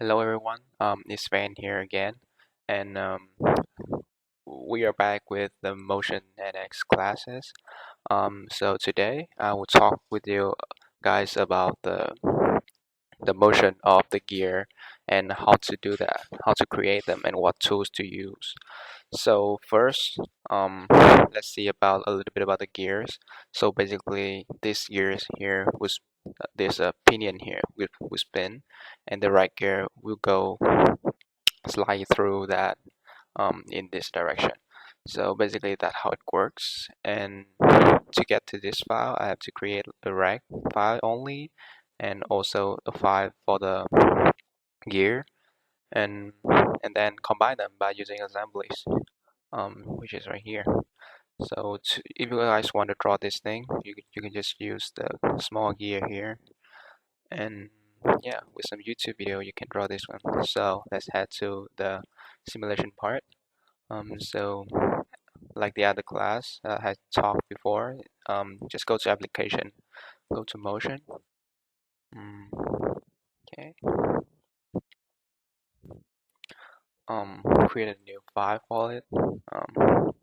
Hello everyone, it's Van here again, and we are back with the Motion NX classes. So today I will talk with you guys about the motion of the gear and how to do that, how to create them, and what tools to use. So first, let's see about a little bit about the gears. So basically, this gears here was there's a pinion here with spin, and the right gear will go slide through that in this direction. So basically that's how it works. And to get to this file, I have to create a rec file only, and also a file for the gear, and then combine them by using assemblies, which is right here. So if you guys want to draw this thing, you can just use the small gear here, and yeah, with some YouTube video you can draw this one. So let's head to the simulation part. So like the other class I had talked before, just go to application, go to motion. Okay. Create a new file for it,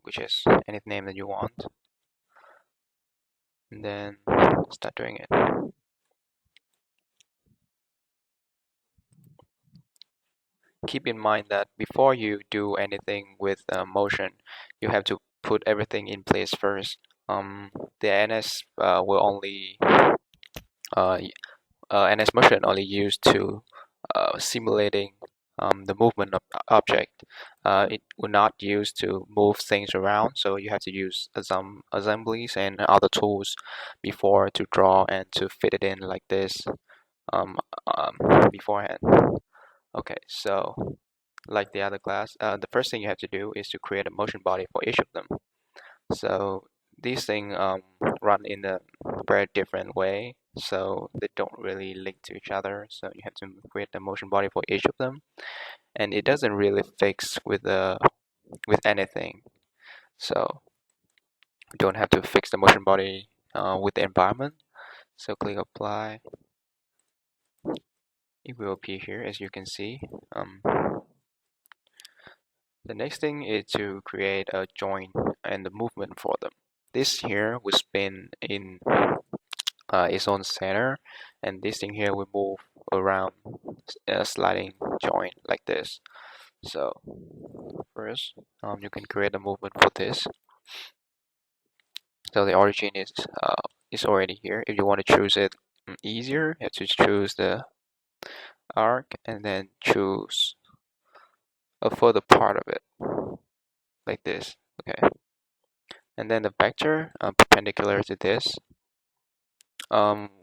which is any name that you want, and then start doing it. Keep in mind that before you do anything with motion, you have to put everything in place first. The NS will only uh, NS motion only used to simulating the movement of object. It will not use to move things around, so you have to use some assemblies and other tools before to draw and to fit it in like this um, um, beforehand. Okay, so like the other class, the first thing you have to do is to create a motion body for each of them. So these things run in a very different way, so they don't really link to each other. So you have to create the motion body for each of them, and it doesn't really fix with anything. So you don't have to fix the motion body with the environment. So click apply. It will appear here, as you can see. The next thing is to create a joint and the movement for them. This here will spin in its own center, and this thing here will move around a sliding joint like this. So first, you can create a movement for this. So the origin is already here. If you want to choose it easier, you have to choose the arc and then choose a further part of it like this. Okay, and then the vector perpendicular to this.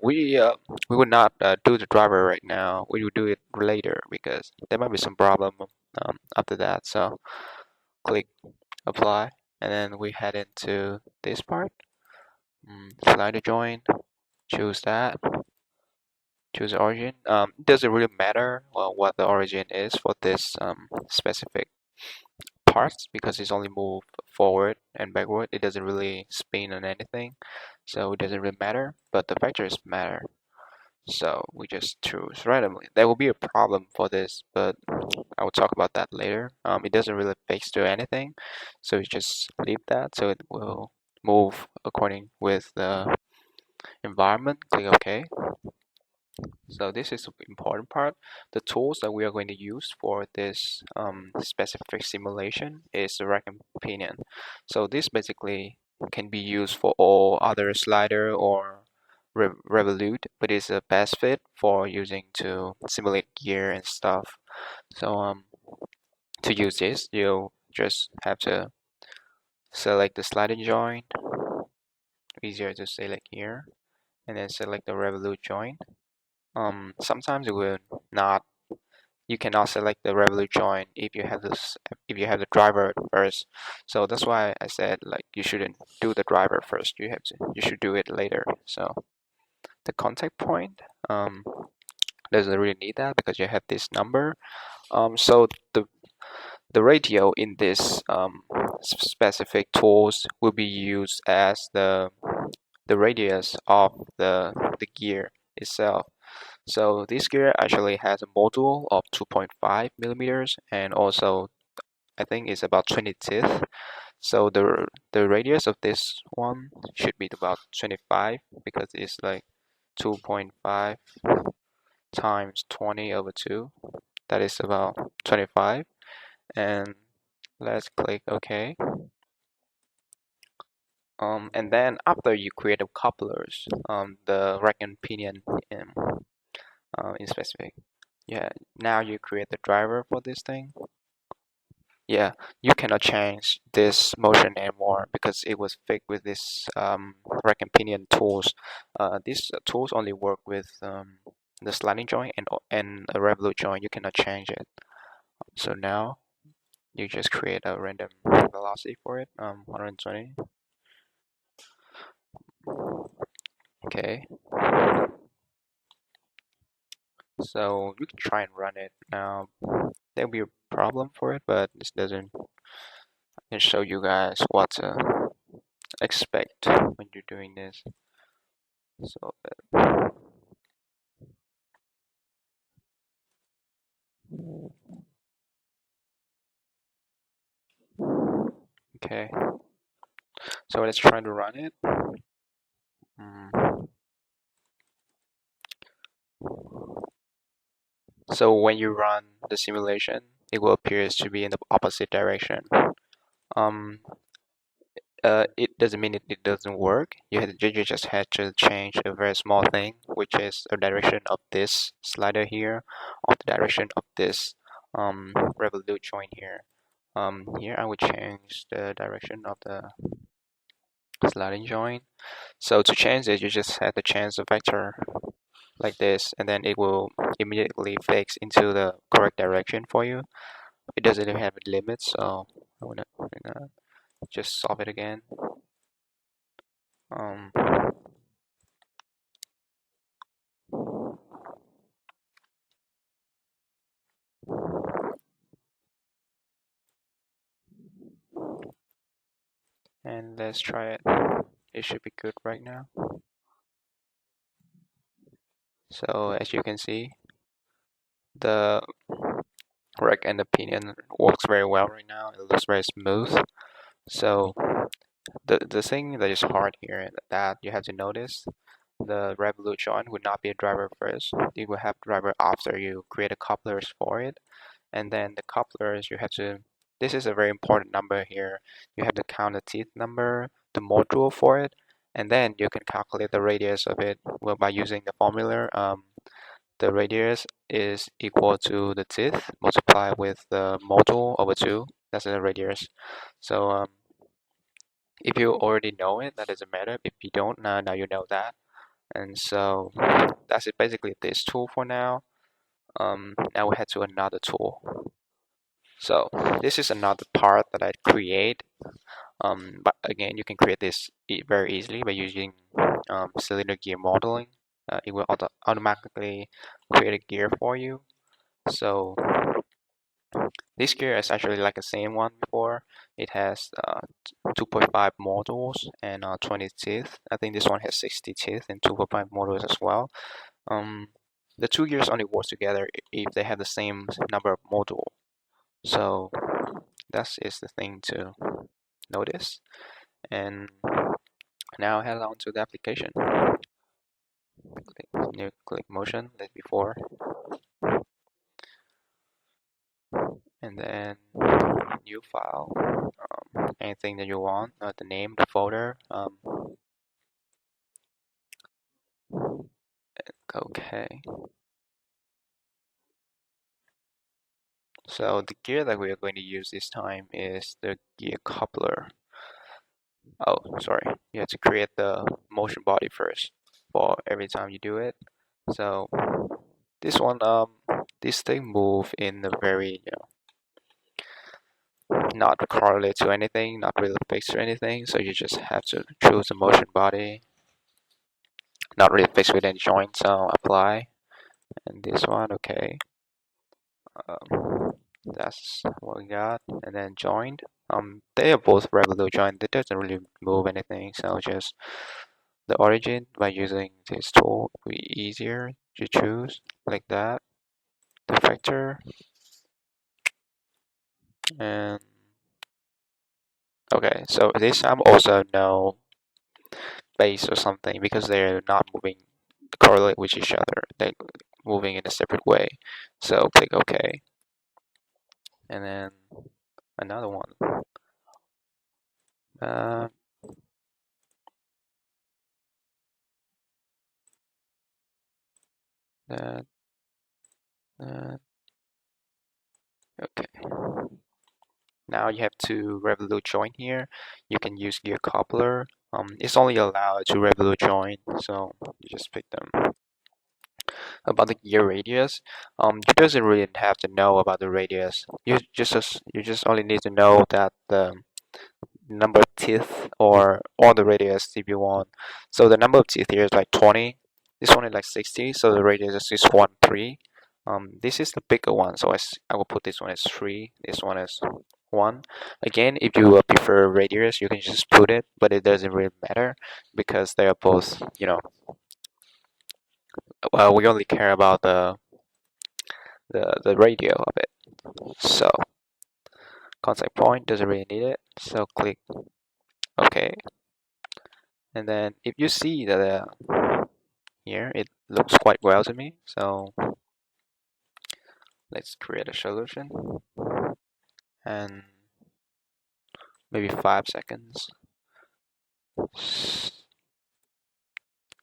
We would not do the driver right now. We will do it later because there might be some problem after that. So click apply, and then we head into this part. Slider join. Choose that. Choose origin. It doesn't really matter what the origin is for this specific parts because it's only move forward and backward. It doesn't really spin on anything, so it doesn't really matter. But the vectors matter. So we just choose randomly. There will be a problem for this, but I will talk about that later. It doesn't really fix to anything, so you just leave that so it will move according with the environment. Click OK. So this is the important part. The tools that we are going to use for this specific simulation is the rack and pinion. So this basically can be used for all other slider or Revolute, but it's a best fit for using to simulate gear and stuff. So to use this, you'll just have to select the sliding joint. Easier to select here, and then select the Revolute joint. Sometimes it will not. You cannot select the Revolute joint if you have this, if you have the driver first. So that's why I said like you shouldn't do the driver first. You should do it later. So the contact point doesn't really need that because you have this number. So the radio in this specific tools will be used as the radius of the gear itself. So this gear actually has a module of 2.5 millimeters, and also I think it's about 20 teeth. So the radius of this one should be about 25 because it's like 2.5 times 20 over 2. That is about 25. And let's click OK. And then after you create the couplers, the rack and pinion in specific. Yeah, now you create the driver for this thing. Yeah, you cannot change this motion anymore because it was fixed with this rack and pinion tools. These tools only work with the sliding joint and a revolute joint. You cannot change it. So now you just create a random velocity for it, 120. Okay, so you can try and run it. There'll be a problem for it, but this doesn't. I can show you guys what to expect when you're doing this. So okay, so let's try to run it. Mm. So when you run the simulation, it will appear to be in the opposite direction. Um, it doesn't mean it doesn't work. You just had to change a very small thing, which is the direction of this slider here, or the direction of this revolute joint here. Here I would change the direction of the sliding joint. So to change it, you just have to change the vector like this, and then it will immediately fix into the correct direction for you. It doesn't even have a limit, so I'm gonna just solve it again. Um, and let's try it. It should be good right now. So as you can see, the rack and the pinion works very well right now. It looks very smooth. So the thing that is hard here that you have to notice, the revolute joint would not be a driver first. You will have driver after you create a couplers for it. And then the couplers, you have to, this is a very important number here. You have to count the teeth number, the module for it, and then you can calculate the radius of it well by using the formula. The radius is equal to the teeth multiplied with the module over 2. That's the radius. So if you already know it, that doesn't matter. If you don't, now you know that. And so that's it, basically this tool for now. Now we head to another tool. So this is another part that I create. But again, you can create this very easily by using cylinder gear modeling. It will automatically create a gear for you. So this gear is actually like the same one before. It has 2.5 modules and 20 teeth. I think this one has 60 teeth and 2.5 modules as well. The two gears only work together if they have the same number of modules. So that is the thing to notice. And now head on to the application. Click motion like before, and then new file, anything that you want, the name, the folder, okay. So the gear that we are going to use this time is the gear coupler. Oh, sorry, you have to create the motion body first for every time you do it. So this one, this thing move in a very, not correlate to anything, not really fixed to anything. So you just have to choose the motion body, not really fixed with any joint. So apply, and this one, okay. That's what we got, and then joined. They are both revolute joint. It doesn't really move anything, so just the origin by using this tool. It will be easier to choose like that. The vector, and okay, so this time also no base or something because they're not moving correlate with each other. They're moving in a separate way. So click OK, and then another one. Uh, that, that, okay. Now you have to Revolute join here. You can use gear coupler. It's only allowed to Revolute join, so you just pick them. About the gear radius, you doesn't really have to know about the radius. You just only need to know that the number of teeth or the radius if you want. So the number of teeth here is like 20. This one is like 60, so the radius is 1 3. This is the bigger one, so I will put this one as 3. This one is 1. Again, if you prefer radius, you can just put it, but it doesn't really matter because they are both, we only care about the radio of it. So contact point doesn't really need it, so click OK. And then if you see that here it looks quite well to me, so let's create a solution and maybe 5 seconds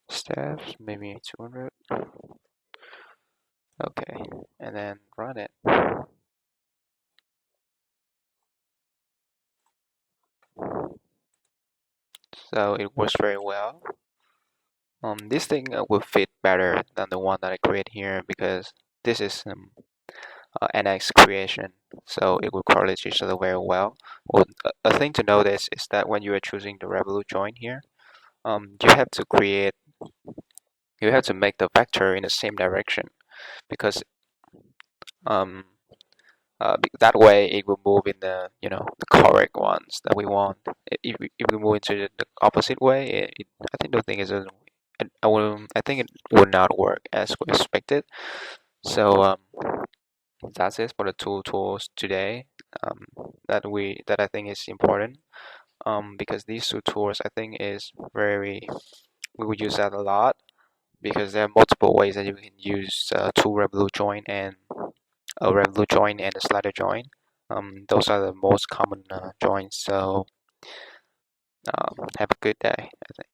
steps, maybe 200. Okay, and then run it. So it works very well. This thing will fit better than the one that I create here because this is NX creation, so it will correlate each other very well. Well, a thing to notice is that when you are choosing the Revolute join here, you have to make the vector in the same direction because that way it will move in the correct ones that we want. If we move into the opposite way, I think the thing is I think it would not work as we expected. So that's it for the tools today. That I think is important. Because these two tools I think is we would use that a lot because there are multiple ways that you can use tool Revolute join and a Revolute join and a slider join. Those are the most common joins. So have a good day, I think.